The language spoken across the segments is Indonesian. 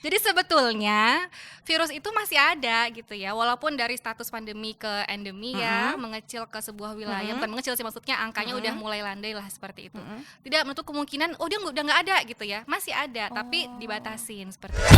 Jadi sebetulnya virus itu masih ada gitu ya, walaupun dari status pandemi ke endemi ya, Mhm, mengecil ke sebuah wilayah, mhm, bukan mengecil sih maksudnya angkanya udah mhm, mulai landai lah seperti itu. mhm. Tidak menutup kemungkinan, oh dia udah nggak ada gitu ya, masih ada tapi Oh. dibatasin seperti itu.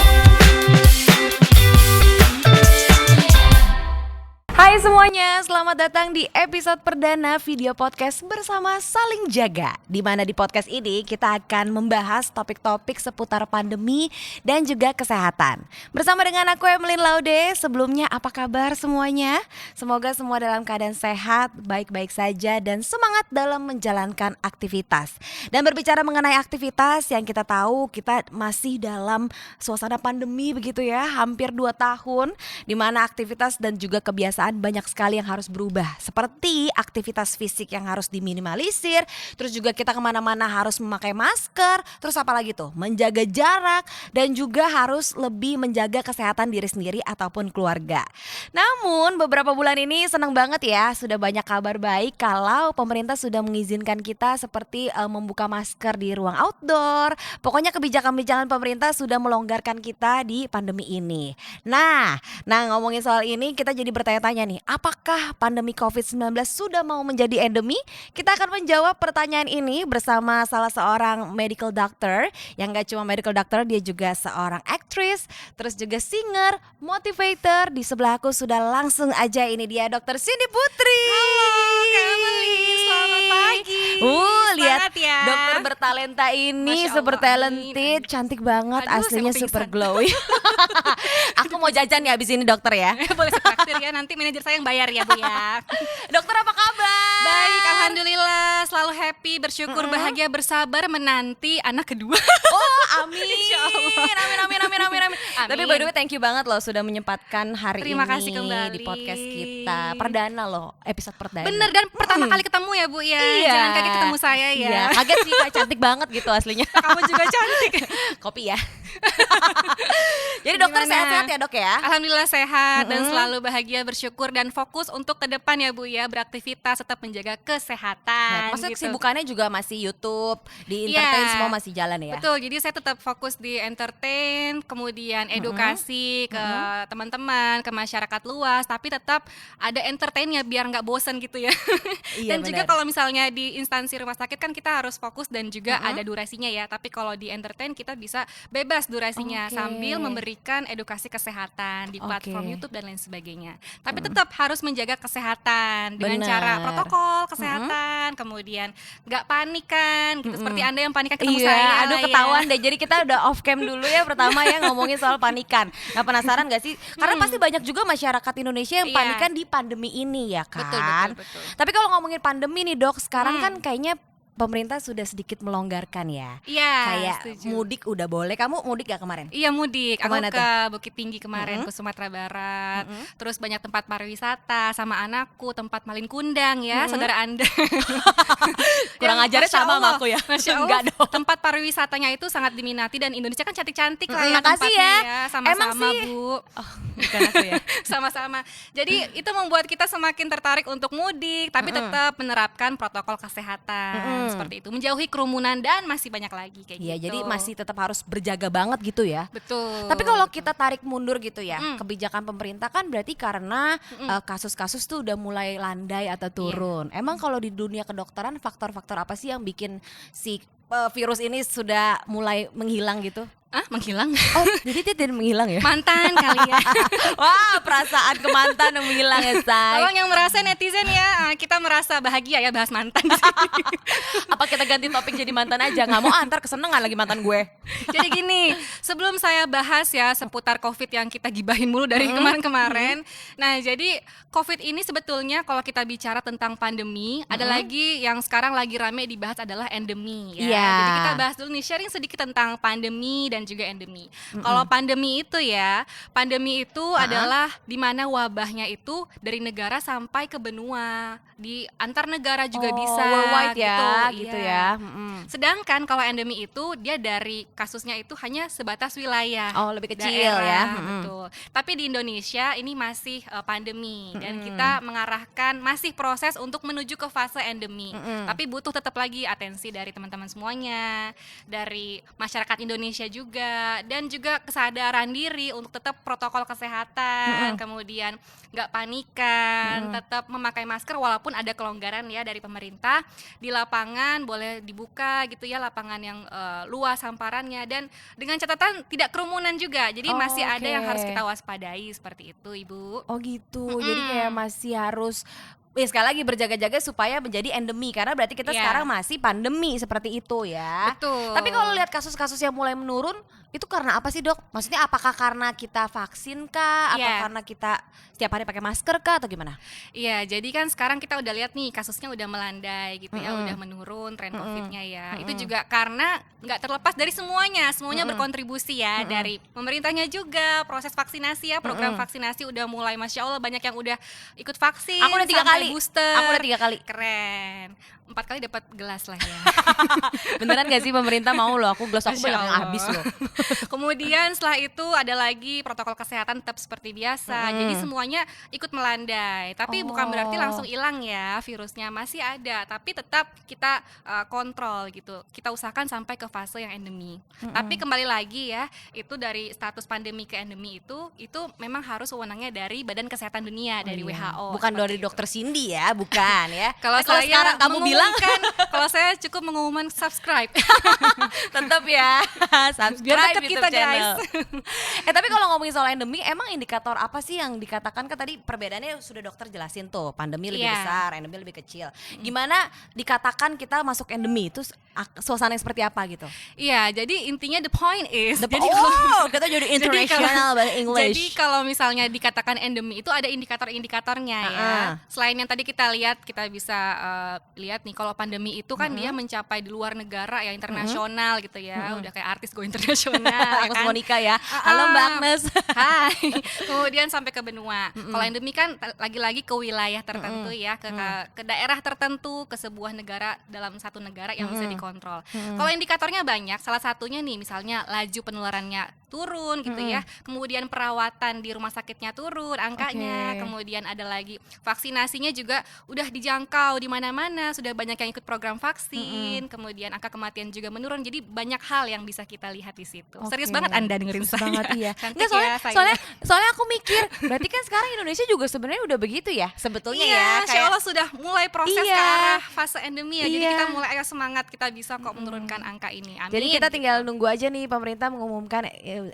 Hai semuanya, selamat datang di episode perdana video podcast bersama Saling Jaga. Di mana di podcast ini kita akan membahas topik-topik seputar pandemi dan juga kesehatan. Bersama dengan aku Emeline Laude. Sebelumnya apa kabar semuanya? Semoga semua dalam keadaan sehat, baik-baik saja dan semangat dalam menjalankan aktivitas. Dan berbicara mengenai aktivitas, yang kita tahu kita masih dalam suasana pandemi begitu ya, hampir 2 tahun, di mana aktivitas dan juga kebiasaan banyak sekali yang harus berubah, seperti aktivitas fisik yang harus diminimalisir, terus juga kita kemana-mana harus memakai masker, terus apalagi tuh menjaga jarak dan juga harus lebih menjaga kesehatan diri sendiri ataupun keluarga. Namun beberapa bulan ini senang banget ya, sudah banyak kabar baik kalau pemerintah sudah mengizinkan kita seperti membuka masker di ruang outdoor. Pokoknya kebijakan-kebijakan pemerintah sudah melonggarkan kita di pandemi ini. Nah, ngomongin soal ini kita jadi bertanya-tanya nih, apakah pandemi COVID-19 sudah mau menjadi endemi? Kita akan menjawab pertanyaan ini bersama salah seorang medical doctor, yang gak cuma medical doctor, dia juga seorang aktris, terus juga singer, motivator. Di sebelah aku sudah langsung aja, ini dia Dokter Cindy Putri. Halo Kak Emeline, selamat pagi. Lihat Semangat ya. dokter bertalenta ini, Masya super Allah, amin, talented, amin. cantik banget, Aduh, saya mau aslinya super pingsan. glowy. Aku mau jajan ya abis ini dokter ya. Boleh setraktir ya, nanti manajer saya yang bayar ya Bu ya. Dokter apa kabar? Baik, alhamdulillah, selalu happy, bersyukur, Mm-mm. bahagia, bersabar menanti anak kedua. Oh amin. Insya Allah. Amin. Tapi by the way thank you banget loh sudah menyempatkan hari Terima ini kasih kembali. di podcast kita. Perdana loh, episode perdana. Bener, dan pertama kali ketemu ya Bu ya. Iya. Jangan kaget ketemu saya ya. Iya, kaget sih, kayak cantik banget gitu aslinya. Kamu juga cantik. Kopi ya. Jadi dokter Gimana? sehat-sehat ya dok ya? Alhamdulillah sehat dan Mm-mm. selalu bahagia, bersyukur dan fokus untuk ke depan ya Bu ya, beraktivitas tetap menjaga kesehatan Maksudnya gitu. kesibukannya juga masih YouTube, di Iya. entertain semua masih jalan ya? Betul, jadi saya tetap fokus di entertain, kemudian edukasi ke teman-teman, ke masyarakat luas, tapi tetap ada entertainnya biar nggak bosan gitu ya. Iya, Dan juga benar. kalau misalnya di instansi rumah sakit kan kita harus fokus dan juga ada durasinya ya. Tapi kalau di entertain kita bisa bebas durasinya Oke. sambil memberikan edukasi kesehatan di platform Oke. YouTube dan lain sebagainya. Tapi tetap harus menjaga kesehatan dengan Benar. cara protokol kesehatan, kemudian nggak panik kan, gitu. Seperti Anda yang panik kan ketemu Iya, saya aduh lah ketahuan ya. deh. Jadi kita udah off cam dulu ya pertama ya ngomongin soal panikan. Nah penasaran gak sih? Karena pasti banyak juga masyarakat Indonesia yang Iya. panikan di pandemi ini ya Betul, kan. betul. Tapi kalau ngomongin pandemi nih dok, sekarang kan kayaknya pemerintah sudah sedikit melonggarkan ya. Iya, Kayak setuju. mudik udah boleh. Kamu mudik gak kemarin? Iya mudik, aku Kemana ke tuh? Bukit Tinggi kemarin, ke Sumatera Barat. Terus banyak tempat pariwisata sama anakku, tempat Malin Kundang ya, saudara Anda. Kurang Yang ajarnya Masya sama sama Allah, aku ya. Masya Allah, Enggak dong. tempat pariwisatanya itu sangat diminati dan Indonesia kan cantik-cantik lah ya Makasih tempatnya ya. ya. Emang Sama-sama sih. Bu. Oh, bukan aku ya. Sama-sama. Jadi itu membuat kita semakin tertarik untuk mudik, tapi tetap menerapkan protokol kesehatan seperti itu, menjauhi kerumunan dan masih banyak lagi kayak Iya, gitu. jadi masih tetap harus berjaga banget gitu ya. Betul. Tapi kalau kita tarik mundur gitu ya, kebijakan pemerintah kan berarti karena kasus-kasus tuh udah mulai landai atau turun. Emang kalau di dunia kedokteran faktor-faktor apa sih yang bikin si virus ini sudah mulai menghilang gitu? menghilang? Oh, jadi dia tidak menghilang ya? Mantan kali ya. Wah, perasaan ke mantan yang menghilang ya, Say. Tolong yang merasa netizen ya, kita merasa bahagia ya bahas mantan di sini. Apa kita ganti topik jadi mantan aja? Nggak mau antar kesenengan lagi mantan gue. Jadi gini, sebelum saya bahas ya seputar COVID yang kita gibahin mulu dari kemarin-kemarin. Nah, jadi COVID ini sebetulnya kalau kita bicara tentang pandemi, ada lagi yang sekarang lagi rame dibahas adalah endemi ya. Iya. Jadi kita bahas dulu nih, sharing sedikit tentang pandemi dan juga endemi. Kalau pandemi itu ya, pandemi itu adalah di mana wabahnya itu dari negara sampai ke benua, di antar negara juga bisa worldwide ya, gitu. gitu Iya. ya. Sedangkan kalau endemi itu dia dari kasusnya itu hanya sebatas wilayah. Oh, lebih kecil daerah, ya. Betul. Tapi di Indonesia ini masih pandemi dan kita mengarahkan masih proses untuk menuju ke fase endemi. Tapi butuh tetap lagi atensi dari teman-teman semuanya, dari masyarakat Indonesia juga juga, dan juga kesadaran diri untuk tetap protokol kesehatan, kemudian nggak panikan, tetap memakai masker walaupun ada kelonggaran ya dari pemerintah. Di lapangan boleh dibuka gitu ya, lapangan yang luas hamparannya, dan dengan catatan tidak kerumunan juga. Jadi masih ada yang harus kita waspadai seperti itu, Ibu. Oh gitu, jadi kayak masih harus sekali lagi berjaga-jaga supaya menjadi endemi, karena berarti kita Iya. sekarang masih pandemi seperti itu ya. Betul. Tapi kalau lihat kasus-kasus yang mulai menurun, itu karena apa sih, Dok? Maksudnya apakah karena kita vaksin kah, atau Iya. karena kita setiap hari pakai masker kah, atau gimana? Iya, jadi kan sekarang kita udah lihat nih kasusnya udah melandai gitu ya, udah menurun tren COVID-nya ya. Itu juga karena nggak terlepas dari semuanya berkontribusi ya, dari pemerintahnya juga, proses vaksinasi ya, program vaksinasi udah mulai, Masya Allah banyak yang udah ikut vaksin. Aku udah 3 sampai kali. booster. Aku udah 3 kali. Keren. 4 kali dapat gelas lah ya. Beneran gak sih pemerintah mau loh, gelas aku Masya banyak yang Allah. habis loh. Kemudian setelah itu ada lagi protokol kesehatan tetap seperti biasa. Jadi semuanya ikut melandai. Tapi bukan berarti langsung hilang ya virusnya, masih ada. Tapi tetap kita kontrol gitu. Kita usahakan sampai ke fase yang endemi. Tapi kembali lagi ya, itu dari status pandemi ke endemi itu memang harus wewenangnya dari Badan Kesehatan Dunia, dari WHO. Bukan seperti dari itu. Dokter Cindy ya, bukan ya. Kalau Nah, kalau saya sekarang kamu bilang kalau saya cukup mengumumkan subscribe. tetap ya subscribe Biar deket YouTube kita, channel. guys. Tapi kalau ngomongin soal endemi, emang indikator apa sih yang dikatakan, kan tadi perbedaannya sudah dokter jelasin tuh, pandemi lebih Iya. besar, endemi lebih kecil. Gimana dikatakan kita masuk endemi itu suasana yang seperti apa gitu? Iya, jadi intinya the point is The- jadi oh, kita jadi international bahasa English. Jadi kalau misalnya dikatakan endemi itu ada indikator-indikatornya ya. Selain yang tadi kita lihat, kita bisa lihat nih kalau pandemi itu kan dia mencapai di luar negara ya, internasional gitu ya. Udah kayak artis go internasional. Agnes kan? Monica ya. Halo Mbak Agnes. Hai. Kemudian sampai ke benua. Kalau endemi kan lagi-lagi ke wilayah tertentu ya, ke daerah tertentu, ke sebuah negara, dalam satu negara yang bisa dikontrol. Kalau indikatornya banyak, salah satunya nih misalnya laju penularannya turun gitu ya. Kemudian perawatan di rumah sakitnya turun angkanya. Oke. Kemudian ada lagi vaksinasinya juga udah dijangkau di mana-mana, sudah banyak yang ikut program vaksin. Kemudian angka kematian juga menurun. Jadi banyak hal yang bisa kita lihat di situ. Serius Oke. banget Anda dengerin Serius saya. banget, iya. Cantik Nggak, ya, saya. soalnya aku mikir, berarti kan sekarang Indonesia juga sebenarnya udah begitu ya, sebetulnya Iya, ya. Insya Allah sudah mulai proses Iya. ke arah fase endemi ya. Jadi Iya. kita mulai ayo semangat, kita bisa kok menurunkan angka ini. Amin. Jadi kita tinggal gitu. nunggu aja nih pemerintah mengumumkan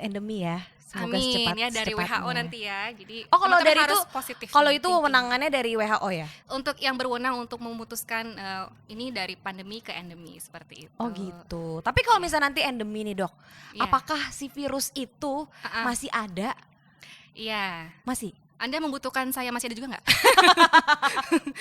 endemi ya. Semoga Amin secepat ya dari secepatnya. WHO nanti ya. Jadi Oh, kalau teman-teman dari harus itu, positif kalau itu thinking. wewenangannya dari WHO ya. Untuk yang berwenang untuk memutuskan ini dari pandemi ke endemi seperti itu. Oh gitu. Tapi kalau misalnya nanti endemi nih, Dok, Iya. apakah si virus itu masih ada? Iya. Masih? Anda membutuhkan saya masih ada juga nggak?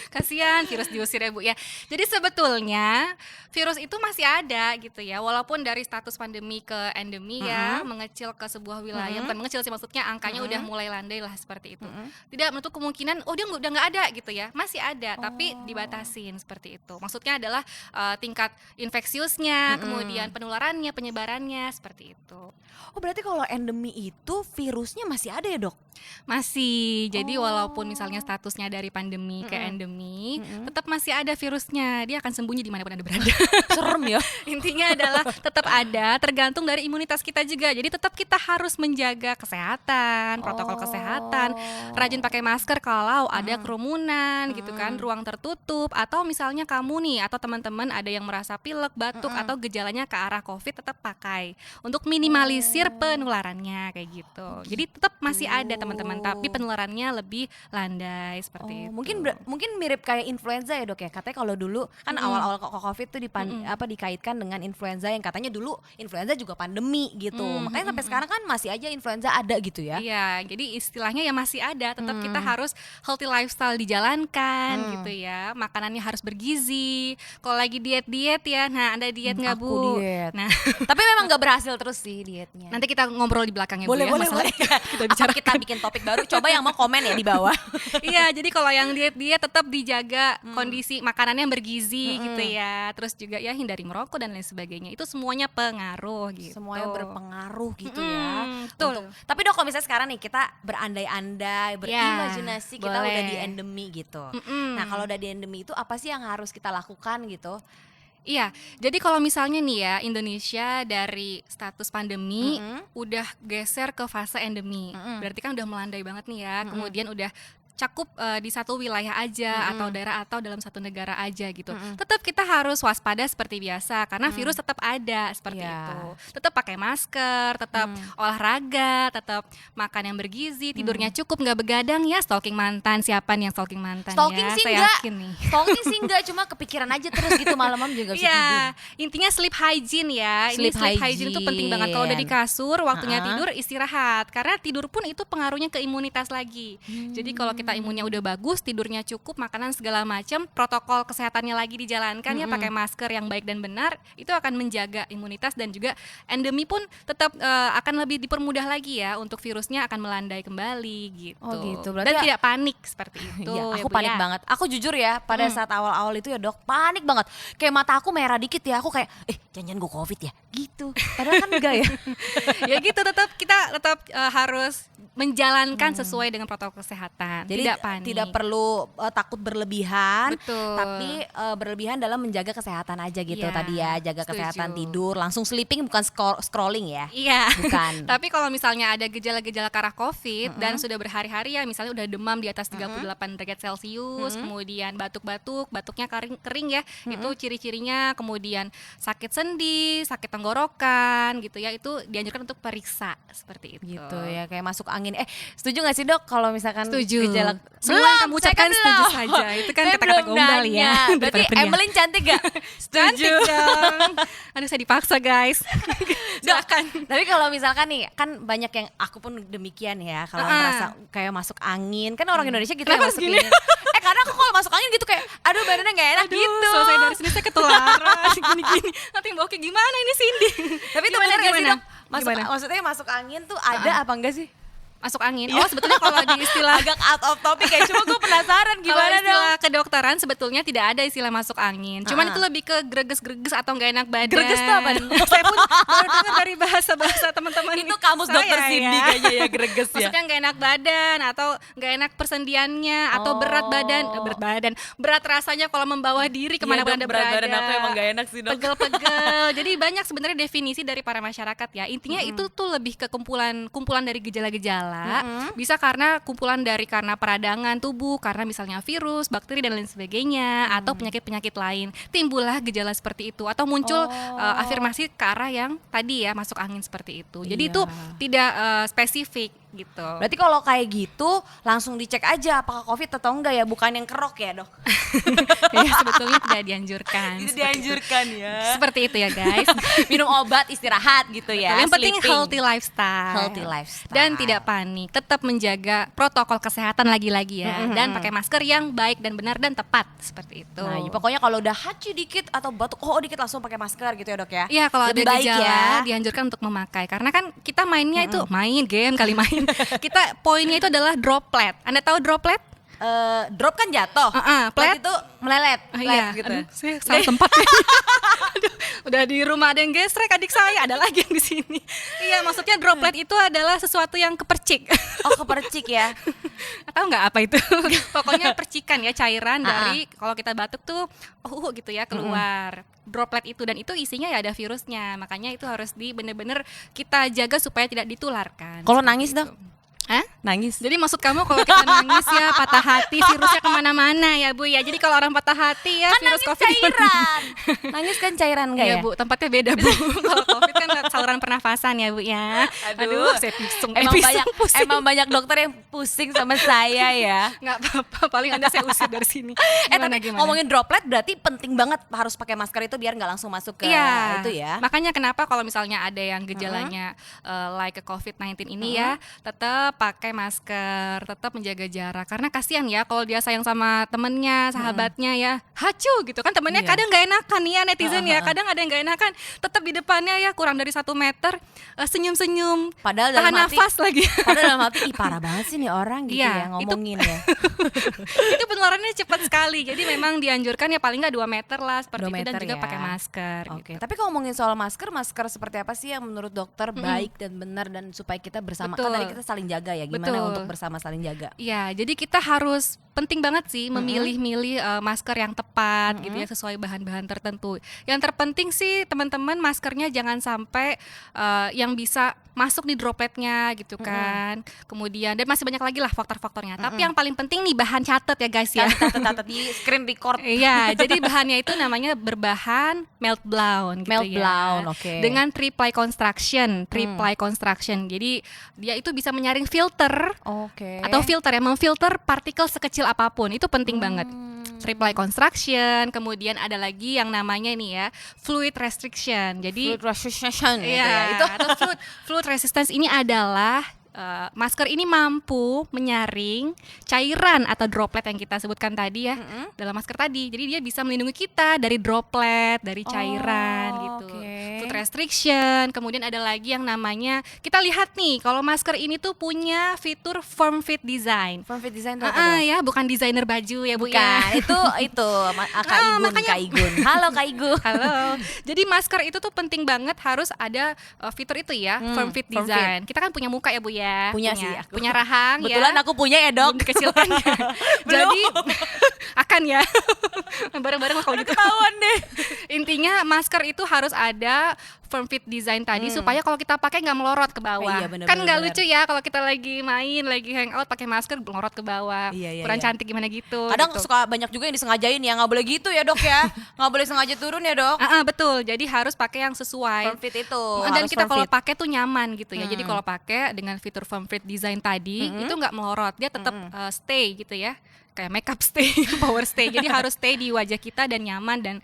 Kasihan virus diusir ya Bu ya. Jadi sebetulnya virus itu masih ada gitu ya. Walaupun dari status pandemi ke endemi ya, mengecil ke sebuah wilayah, bukan mengecil sih, maksudnya angkanya udah mulai landai lah seperti itu. Tidak menutup kemungkinan dia udah nggak ada gitu ya. Masih ada tapi dibatasin seperti itu. Maksudnya adalah tingkat infeksiusnya, kemudian penularannya, penyebarannya seperti itu. Oh berarti kalau endemi itu virusnya masih ada ya, Dok? Masih. Jadi walaupun misalnya statusnya dari pandemi ke endemi, tetap masih ada virusnya. Dia akan sembunyi dimanapun Anda berada. Serem ya. Intinya adalah tetap ada, tergantung dari imunitas kita juga. Jadi tetap kita harus menjaga kesehatan, protokol kesehatan, rajin pakai masker kalau ada kerumunan gitu kan, ruang tertutup, atau misalnya kamu nih atau teman-teman ada yang merasa pilek, batuk atau gejalanya ke arah COVID, tetap pakai untuk minimalisir penularannya kayak gitu. Jadi tetap masih ada teman-teman, tapi penularannya lebih landai seperti itu. Mungkin mirip kayak influenza ya, Dok ya. Katanya kalau dulu kan awal-awal COVID tuh dikaitkan dengan influenza yang katanya dulu influenza juga pandemi gitu. Makanya sampai sekarang kan masih aja influenza ada gitu ya. Iya, jadi istilahnya ya masih ada. Tetap kita harus healthy lifestyle dijalankan gitu ya. Makanannya harus bergizi. Kalau lagi diet-diet ya, nah Anda diet nggak Aku Bu? diet. Nah, Tapi memang nggak berhasil terus sih dietnya. nanti kita ngobrol di belakang ya boleh, Bu ya. boleh, masalah boleh. kita bicara. Kita bikin topik baru. Coba yang mau komen ya di bawah. Iya, jadi kalau yang diet-diet tetap dijaga kondisi makanannya yang bergizi gitu ya. Terus juga ya hindari merokok dan lain sebagainya. Itu semuanya pengaruh gitu. Semuanya berpengaruh gitu ya. Betul. Tapi Dok, kalau misalnya sekarang nih kita berandai-andai, berimajinasi kita boleh. udah di endemi gitu. Nah kalau udah di endemi itu apa sih yang harus kita lakukan gitu? Iya, jadi kalau misalnya nih ya Indonesia dari status pandemi udah geser ke fase endemi, berarti kan udah melandai banget nih ya. Kemudian udah cakup di satu wilayah aja atau daerah atau dalam satu negara aja gitu. Tetap kita harus waspada seperti biasa karena virus tetap ada seperti Iya. itu. Tetap pakai masker, tetap olahraga, tetap makan yang bergizi, tidurnya cukup, nggak begadang ya. Stalking mantan, siapa nih yang stalking mantan Stalking ya? sih Saya enggak. yakin nih. Stalking sih enggak, cuma kepikiran aja terus gitu malam-malam juga bisa tidur. Iya, intinya sleep hygiene ya. Sleep Ini sleep hygiene itu penting banget. Kalau udah di hygiene. kasur, waktunya tidur istirahat. Karena tidur pun itu pengaruhnya ke imunitas lagi. Jadi kalau kita imunnya udah bagus, tidurnya cukup, makanan segala macam, protokol kesehatannya lagi dijalankan ya, pakai masker yang baik dan benar, itu akan menjaga imunitas dan juga endemi pun tetap akan lebih dipermudah lagi ya untuk virusnya akan melandai kembali gitu. Oh gitu, berarti Dan ya- tidak panik seperti itu. Iya, ya, aku Bu, panik ya. banget. Aku jujur ya, pada saat awal-awal itu ya Dok, panik banget. Kayak mata aku merah dikit ya, aku kayak, jangan-jangan gue COVID ya, gitu. Padahal kan enggak ya. Ya gitu, kita tetap harus menjalankan sesuai dengan protokol kesehatan. Jadi tidak panik. tidak perlu takut berlebihan, Betul. tapi berlebihan dalam menjaga kesehatan aja gitu Iya, tadi ya, jaga setuju. kesehatan tidur, langsung sleeping bukan scrolling ya. Iya. Bukan. Tapi kalau misalnya ada gejala-gejala karah COVID dan sudah berhari-hari ya, misalnya udah demam di atas 38 derajat Celcius, kemudian batuknya kering ya, itu ciri-cirinya, kemudian sakit sendi, sakit tenggorokan gitu ya, itu dianjurkan untuk periksa seperti itu. Gitu ya, kayak masuk angin. Setuju gak sih Dok kalau misalkan Setuju. gejala Semua yang kamu saya ucapkan setuju belum. saja. Itu kan Saya kata-kata belum gombal nanya. ya. Berarti Daripada pria. Emeline cantik gak? Cantik dong. Aduh, saya dipaksa guys. Silakan. Tapi kalau misalkan nih, kan banyak yang aku pun demikian ya, kalau merasa kayak masuk angin, kan orang Indonesia gitu ya Kenapa masuk segini? angin. Karena aku kalau masuk angin gitu kayak, aduh badannya gak enak Aduh, gitu. selesai dari sini saya ketularan gini-gini. Nanti mbak Oki gimana ini Cindy? Tapi itu Gimana, bener gak sih gimana? Dok? Gimana? Maksudnya masuk angin tuh ada apa enggak sih? Masuk angin. Oh, sebetulnya kalau di istilah Agak out of topic ya, cuma gue penasaran kalau gimana dong. istilah kedokteran sebetulnya tidak ada istilah masuk angin. Cuman itu lebih ke greges-greges atau nggak enak badan. Greges tuh apa? Saya pun baru dengar dari bahasa teman-teman Itu kamus saya dokter Cindy ya. kayaknya ya, greges ya. Maksudnya nggak enak badan atau nggak enak persendiannya atau berat badan, berat rasanya kalau membawa diri kemana-mana Iya, Dok, berat berada. badan aku emang gak enak sih Dok. Pegel-pegel. Jadi banyak sebenarnya definisi dari para masyarakat ya. Intinya itu tuh lebih ke kumpulan dari gejala-gejala. Bisa karena kumpulan dari karena peradangan tubuh, karena misalnya virus, bakteri dan lain sebagainya, atau penyakit-penyakit lain. Timbullah gejala seperti itu atau muncul afirmasi ke arah yang tadi ya masuk angin seperti itu. Jadi Iya. itu tidak spesifik gitu. Berarti kalau kayak gitu langsung dicek aja apakah COVID atau enggak ya, bukan yang kerok ya Dok. Ya, sebetulnya tidak dianjurkan. Itu seperti dianjurkan ya. Seperti itu ya guys. Minum obat, istirahat gitu ya. Yang penting sleeping. healthy lifestyle. Healthy lifestyle. Dan tidak panik, tetap menjaga protokol kesehatan lagi-lagi ya. Dan pakai masker yang baik dan benar dan tepat seperti itu. Nah, ya pokoknya kalau udah haci dikit atau batuk dikit langsung pakai masker gitu ya Dok ya. Iya, kalau ada Lebih baik gejala ya. dianjurkan untuk memakai karena kan kita mainnya itu main game kali main. Kita poinnya itu adalah droplet. Anda tahu droplet? Drop kan jatuh. Plet. Plet itu melelet. Iya, gitu. aduh, saya salah tempat. Aduh, udah di rumah ada yang gesrek adik saya, ada lagi yang di sini. Iya, maksudnya droplet itu adalah sesuatu yang kepercik. Oh, kepercik ya. Tahu nggak apa itu? Pokoknya percikan ya, cairan dari kalau kita batuk tuh gitu ya keluar. Droplet itu dan itu isinya ya ada virusnya. Makanya itu harus bener-bener kita jaga supaya tidak ditularkan. Kalau nangis Dok? Hah? Nangis. Jadi maksud kamu kalau kita nangis ya patah hati virusnya kemana-mana ya Bu ya. Jadi kalau orang patah hati ya Kan virus nangis COVID cairan. Nangis kan cairan enggak Iya ya? Bu, tempatnya beda Bu. Kalau COVID kan saluran pernafasan ya Bu ya. Aduh, saya pisung. Emang banyak dokter yang pusing sama saya ya. Nggak apa-apa, paling Anda saya usir dari sini. Tapi ngomongin droplet berarti penting banget harus pakai masker itu biar nggak langsung masuk ke Iya, itu ya. makanya kenapa kalau misalnya ada yang gejalanya like ke COVID-19 ini ya, tetap pakai masker, tetap menjaga jarak. Karena kasihan ya kalau dia sayang sama temennya, sahabatnya ya, hacu gitu kan temennya Iya. kadang nggak enakan ya netizen ya, kadang ada yang nggak enakan, tetap di depannya ya kurang dari 1 meter, senyum-senyum, Padahal tahan dalam hati, nafas lagi. padahal dalam hati, ih parah banget sih nih orang gitu Iya, ya ngomongin ya. Itu penularannya cepat sekali, jadi memang dianjurkan ya paling nggak 2 meter lah seperti 2 itu dan meter juga ya. pakai masker. Oke, gitu. tapi kalau ngomongin soal masker seperti apa sih yang menurut dokter baik dan benar dan supaya kita bersama kan Betul. tadi kita saling jaga ya, gimana gimana Betul. untuk bersama saling jaga. Iya, jadi kita harus penting banget sih memilih-milih masker yang tepat gitu ya, sesuai bahan-bahan tertentu. Yang terpenting sih teman-teman maskernya jangan sampai yang bisa masuk di dropletnya gitu kan. Kemudian dan masih banyak lagi lah faktor-faktornya. Tapi yang paling penting nih bahan catat ya guys ya. Catat di screen record. Iya, jadi bahannya itu namanya berbahan melt blown gitu Melt ya. blown, oke. Dengan three-ply construction. Jadi dia itu bisa menyaring filter Oke. atau filter ya, memfilter partikel sekecil apapun. Itu penting banget. Three-ply construction, kemudian ada lagi yang namanya ini ya, fluid restriction. Jadi Fluid resistance gitu iya, ya. Itu atau fluid resistance ini adalah masker ini mampu menyaring cairan atau droplet yang kita sebutkan tadi ya dalam masker tadi. Jadi dia bisa melindungi kita dari droplet, dari cairan gitu. oke. Food restriction. Kemudian ada lagi yang namanya, kita lihat nih kalau masker ini tuh punya fitur form fit design. Form fit design itu apa dong? Ya, bukan desainer baju ya Bu Bukan, ya. itu Kak Igun, makanya- Kak Igun. Halo Kak Igun. Halo. Jadi masker itu tuh penting banget harus ada fitur itu ya, form fit form fit. design. Kita kan punya muka ya Bu ya. Punya sih aku. Punya rahang Kebetulan ya. aku punya ya dok. Dikecilkan ya. Jadi akan ya. Bareng-bareng lah kalau gitu. Ketahuan deh. Intinya masker itu harus ada firm fit design tadi supaya kalau kita pakai nggak melorot ke bawah. Iya, bener, Kan bener, nggak bener. lucu ya kalau kita lagi main, lagi hangout pakai masker melorot ke bawah. Iya, Kurang iya. cantik gimana gitu. Kadang gitu. suka banyak juga yang disengajain ya, nggak boleh gitu ya dok ya. Nggak boleh sengaja turun ya dok. Betul. Jadi harus pakai yang sesuai. Firm fit itu. Dan harus kita firm kalau fit. pakai tuh nyaman gitu ya. Jadi kalau pakai dengan fitur firm fit design tadi itu nggak melorot, dia tetap stay gitu ya. Kayak makeup stay, power stay. Jadi harus stay di wajah kita dan nyaman dan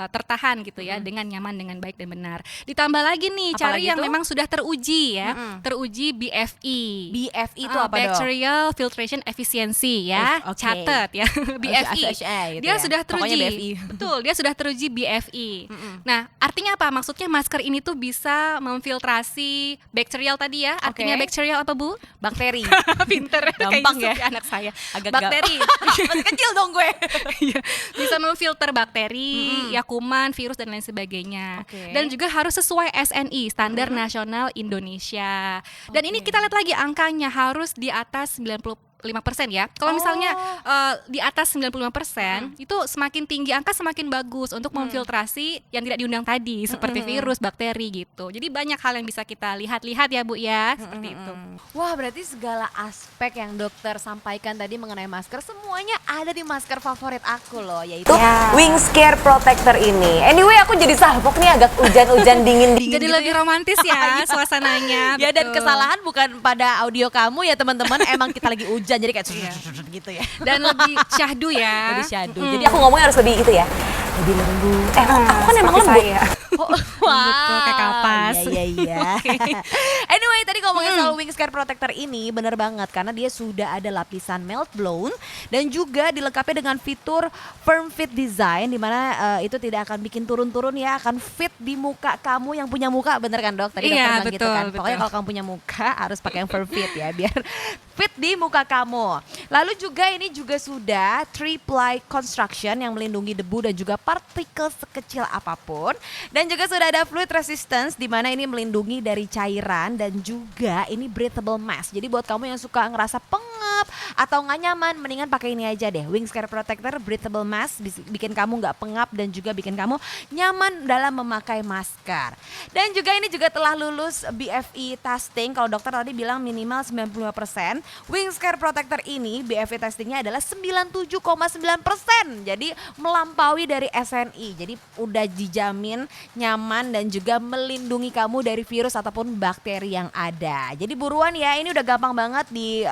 tertahan gitu ya, dengan nyaman, dengan baik dan benar. Ditambah lagi nih, Apa cari lagi yang tuh? memang sudah teruji ya, teruji BFE. BFE itu apa dok? Bacterial Filtration Efficiency ya, Oke. catat ya. BFE. gitu Dia ya. sudah Pokoknya teruji. BFE. Betul, dia sudah teruji BFE. Nah, artinya apa? Maksudnya masker ini tuh bisa memfiltrasi bakterial tadi ya. Artinya Oke. bakterial apa Bu? Bakteri. Pinter. Gampang kayak Yusuf ya. anak saya. Agak Bakteri. Masih kecil dong gue. Iya, bisa memfilter bakteri, ya kuman, virus dan lain sebagainya. Oke. Dan juga harus sesuai SNI, Standar Nasional Indonesia. Dan ini kita lihat lagi angkanya harus di atas 95% ya. Kalau misalnya di atas 95%, itu semakin tinggi angka semakin bagus untuk memfiltrasi yang tidak diundang tadi seperti virus, bakteri gitu. Jadi banyak hal yang bisa kita lihat-lihat ya Bu ya, seperti itu. Wah berarti segala aspek yang dokter sampaikan tadi mengenai masker semuanya ada di masker favorit aku loh, yaitu Wings Care Protector ini. Anyway aku jadi salpok nih agak hujan-hujan dingin-dingin Jadi gitu lebih ya. romantis ya suasananya. Ya dan betul. kesalahan bukan pada audio kamu ya teman-teman, emang kita lagi hujan jadi kayak gitu ya. Dan lebih syahdu ya. Lebih syadu. Jadi aku ngomongnya harus lebih itu ya. Lebih lembut. Aku kan emang lembut. Oh, Lembut kok, kayak kapas. Iya iya. Anyway, tadi ngomongin soal Wings Care Protector ini bener banget karena dia sudah ada lapisan melt blown dan juga dilengkapi dengan fitur firm fit design di mana itu tidak akan bikin turun-turun ya, akan fit di muka kamu yang punya muka, bener kan dok? Tadi Iya, dokter bilang gitu betul, kan. Pokoknya betul. kalau kamu punya muka harus pakai yang firm fit ya biar fit di muka kamu. Lalu juga ini juga sudah three-ply construction yang melindungi debu dan juga partikel sekecil apapun. Dan juga sudah ada fluid resistance di mana ini melindungi dari cairan dan juga ini breathable mask. Jadi buat kamu yang suka ngerasa pengap atau nggak nyaman, mendingan pakai ini aja deh. Wings Care Protector breathable mask bikin kamu nggak pengap dan juga bikin kamu nyaman dalam memakai masker. Dan juga ini juga telah lulus BFE testing. Kalau dokter tadi bilang minimal 95%. Wings Care Protector ini BFE testingnya adalah 97,9%. Jadi melampaui dari SNI. Jadi udah dijamin nyaman dan juga melindungi kamu dari virus ataupun bakteri yang ada. Jadi buruan ya, ini udah gampang banget di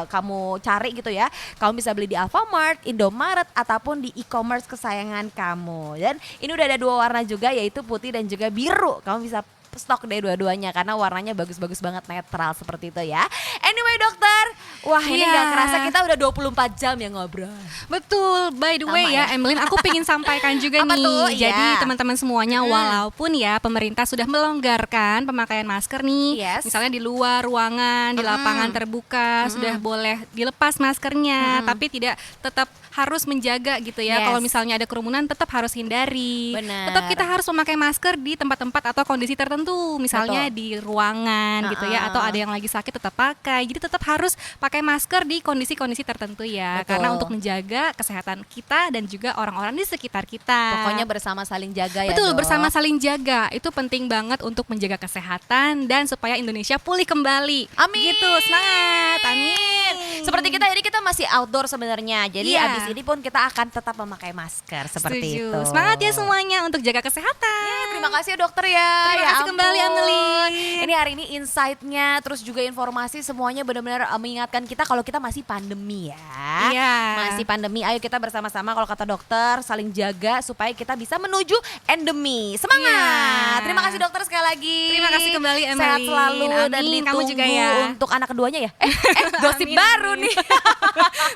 kamu cari gitu ya. Kamu bisa beli di Alfamart, Indomaret ataupun di e-commerce kesayangan kamu. Dan ini udah ada 2 warna juga yaitu putih dan juga biru. Kamu bisa stok deh dua-duanya karena warnanya bagus-bagus banget, netral seperti itu ya. Anyway dokter, wah ini Iya. gak kerasa kita udah 24 jam ya ngobrol. Betul, by the way Sama ya, ya. Emeline, aku pengen sampaikan juga Apa nih. tuh? Jadi Iya. teman-teman semuanya, walaupun ya pemerintah sudah melonggarkan pemakaian masker nih, Yes. misalnya di luar ruangan, di lapangan terbuka sudah boleh dilepas maskernya, tapi tidak tetap harus menjaga gitu ya. Yes. Kalau misalnya ada kerumunan tetap harus hindari. Benar. Tetap kita harus memakai masker di tempat-tempat atau kondisi tertentu tuh, misalnya Betul. di ruangan gitu ya, atau ada yang lagi sakit tetap pakai. Jadi tetap harus pakai masker di kondisi-kondisi tertentu ya, Betul. karena untuk menjaga kesehatan kita dan juga orang-orang di sekitar kita. Pokoknya bersama saling jaga ya, Betul, Dok. bersama saling jaga. Itu penting banget untuk menjaga kesehatan dan supaya Indonesia pulih kembali. Amin. Gitu, semangat. Amin. Seperti kita jadi kita masih outdoor sebenarnya. Jadi Iya. abis ini pun kita akan tetap memakai masker seperti Setuju. itu. Semangat ya semuanya untuk jaga kesehatan. Terima kasih ya, dokter ya. Terima Ya kasih kembali, ampun. Amelie. Ini hari ini insight-nya terus juga informasi semuanya benar-benar mengingatkan kita kalau kita masih pandemi ya. Iya. Masih pandemi. Ayo kita bersama-sama kalau kata dokter saling jaga supaya kita bisa menuju endemi. Semangat. Iya. Terima kasih dokter sekali lagi. Terima kasih kembali, Sehat Emeline. selalu dan Amin. ditunggu Kamu juga ya. untuk anak keduanya ya. Gosip Amin, baru amin. nih.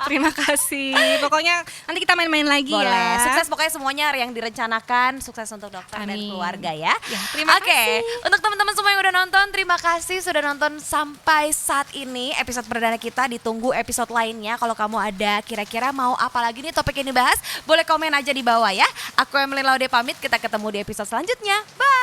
Terima kasih. Pokoknya nanti kita main-main lagi Boleh. ya. Sukses pokoknya semuanya yang direncanakan. Sukses untuk dokter dan Amin. keluarga ya. Ya, terima Oke, kasih. untuk teman-teman semua yang udah nonton, terima kasih sudah nonton sampai saat ini episode perdana kita. Ditunggu episode lainnya. Kalau kamu ada kira-kira mau apa lagi nih topik yang dibahas, boleh komen aja di bawah ya. Aku Emeline Laude pamit, kita ketemu di episode selanjutnya. Bye.